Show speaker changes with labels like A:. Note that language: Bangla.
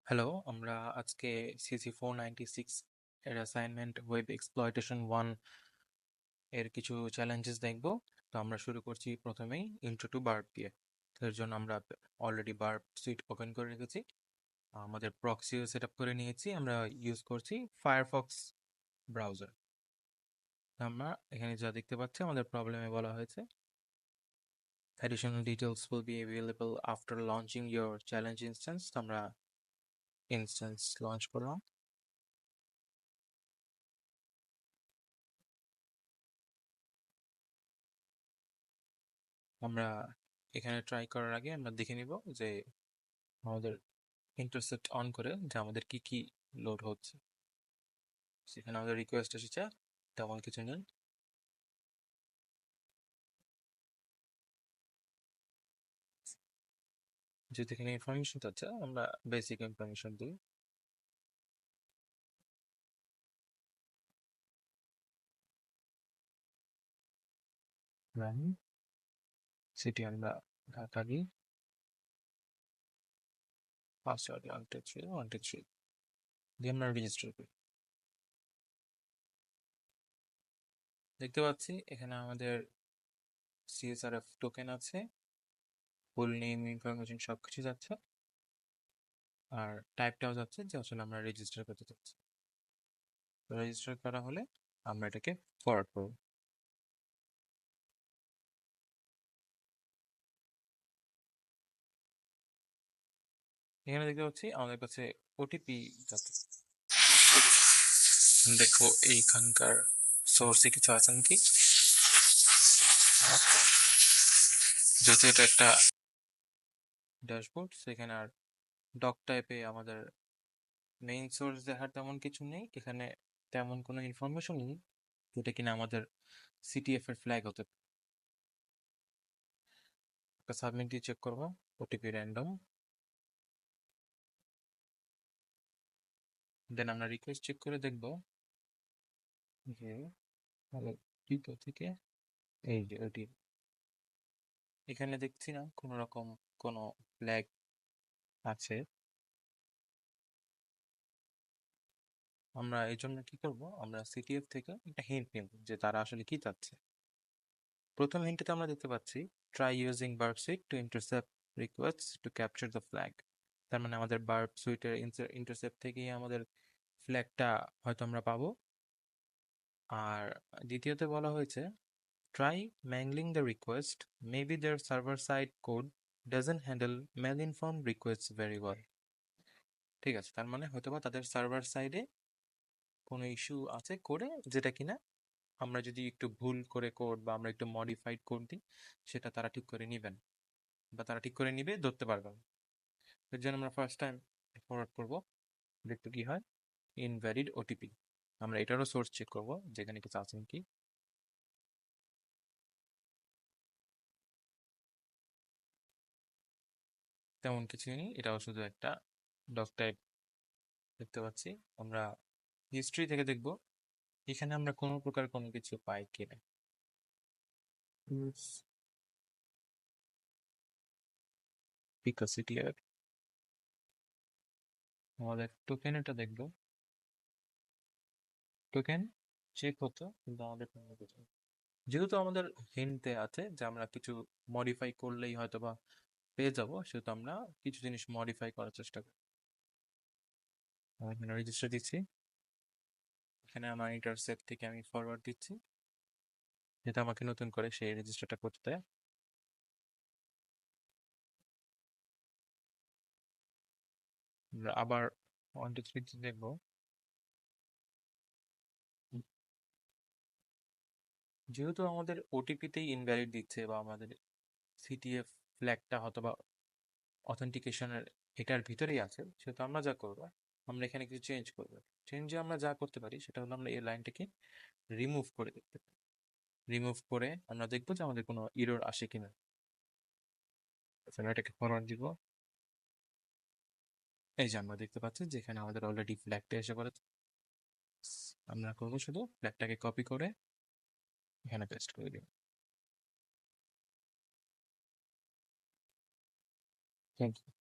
A: হ্যালো, আমরা আজকে CC496 এর অ্যাসাইনমেন্ট ওয়েব এক্সপ্লয়টেশন 1 এর কিছু চ্যালেঞ্জেস দেখব। তো আমরা শুরু করছি প্রথমেই ইন্ট্রো টু বার্ব দিয়ে। তো এর জন্য আমরা অলরেডি বার্ব সুইট ওপেন করে রেখেছি, আমাদের প্রক্সিও সেট আপ করে নিয়েছি। আমরা ইউজ করছি ফায়ারফক্স ব্রাউজার। আমরা এখানে যা দেখতে পাচ্ছি আমাদের প্রবলেমে বলা হয়েছে additional details will be available after launching your challenge instance। তো আমরা ইনস্ট্যান্স লঞ্চ করলাম। আমরা এখানে ট্রাই করার আগে আমরা দেখে নিব যে আমাদের ইন্টারসেপ্ট অন করে যে আমাদের কি কি লোড হচ্ছে। সেখানে আমাদের রিকোয়েস্ট এসেছে, তেমন কিছু নেই। যেহেতু এখানে ইনফরমেশন চাচ্ছে, আমরা বেসিক ইনফরমেশন দিই। সিটি আমরা ঢাকা দিই, পাসওয়ার্ড 123 দিয়ে আমরা রেজিস্টার করি। দেখতে পাচ্ছি এখানে আমাদের CSRF টোকেন আছে, ফুল নেম ইনফরমেশন সবকিছু যাচ্ছে, আর টাইপটাও যাচ্ছে যে আসলে আমরা রেজিস্টার করতে চাচ্ছি। রেজিস্টার করা হলে আমরা এটাকে ফরওয়ার্ড করব। এখানে দেখতে পাচ্ছি আমাদের কাছে ওটিপি যাচ্ছে। দেখো এইখানকার সোর্সে কিছু আছে নাকি। যেহেতু এটা একটা ড্যাশবোর্ড, সেখানে আর ডক টাইপে আমাদের মেইন সোর্স দেখার তেমন কিছু নেই। এখানে তেমন কোনো ইনফরমেশন নেই যেটা কিনা আমাদের CTF এর ফ্ল্যাগ হতে। একটা সাবমিট দিয়ে চেক করবো, ওটিপি র্যান্ডম। দেন আমরা রিকোয়েস্ট চেক করে দেখবো যে আমাদের দ্বিতীয় থেকে এই যে ওটি, এখানে দেখছি না কোনো রকম কোনো ফ্ল্যাগ আছে। আমরা এই জন্য কি করব, আমরা CTF থেকে একটা হিন্ট নেব যে তারা আসলে কি চাচ্ছে। প্রথম হিন্টে আমরা দেখতে পাচ্ছি try using Burp Suite to intercept requests to capture the flag. তার মানে আমাদের বার্ব সুইটের ইন্টারসেপ্ট থেকেই আমাদের ফ্ল্যাগটা হয়তো আমরা পাবো। আর দ্বিতীয়তে বলা হয়েছে try mangling the request, maybe their server side code doesn't handle malformed request very well. ঠিক আছে, তার মানে হয়তোবা তাদের সার্ভার সাইডে কোনো ইস্যু আছে কোডে, যেটা কিনা আমরা যদি একটু ভুল করে কোড বা আমরা একটু মডিফাইড কোড দিই, সেটা তারা ঠিক করে নিবেন বা তারা ঠিক করে নিবে, ধরতে পারবেন। এর জন্য আমরা ফার্স্ট টাইম ফরওয়ার্ড করব, দেখতে কি হয়। ইনভ্যালিড ওটিপি, আমরা এটারও সোর্স চেক করব যেখানে কিছু আছে কি। তেমন কিছু নেই, এটাও শুধু একটা ডক টাইপ দেখতে পাচ্ছি। আমরা হিস্ট্রি থেকে দেখব এখানে আমরা কোনো প্রকার কোনো কিছু পাই কিনা। পিকাসিটি আমাদের টোকেন, এটা দেখবো টোকেন চেক হতো, কিন্তু আমাদের কোনো কিছু, যেহেতু আমাদের হিন্টে আছে যে আমরা কিছু মডিফাই করলেই হয়তো বা পেয়ে যাবো, সেহেতু আমরা কিছু জিনিস মডিফাই করার চেষ্টা করি। আমি এখানে রেজিস্টার দিচ্ছি, এখানে আমার ইন্টারসেপ্ট থেকে আমি ফরওয়ার্ড দিচ্ছি, যেটা আমাকে নতুন করে সেই রেজিস্টারটা করতে দেয়। আমরা আবার 1 2 3 দেখবো। যেহেতু আমাদের ওটিপিতেই ইনভ্যালিড দিচ্ছে বা আমাদের CTF ফ্ল্যাগটা হয়তো বা অথেন্টিকেশনের এটার ভিতরেই আছে, সেহেতু আমরা যা করবো, আমরা এখানে কিছু চেঞ্জ করবো। চেঞ্জে আমরা যা করতে পারি সেটা হলো আমরা এই লাইনটাকে রিমুভ করে দেখতে পারি। রিমুভ করে আমরা দেখবো যে আমাদের কোনো ইরর আসে কিনা। এটাকে ফরওয়ার্ড দিব, এই যে আমরা দেখতে পাচ্ছি যেখানে আমাদের অলরেডি ফ্ল্যাগটা এসে পড়েছে। আমরা করবো শুধু ফ্ল্যাগটাকে কপি করে এখানে পেস্ট করে দিব। Thank you.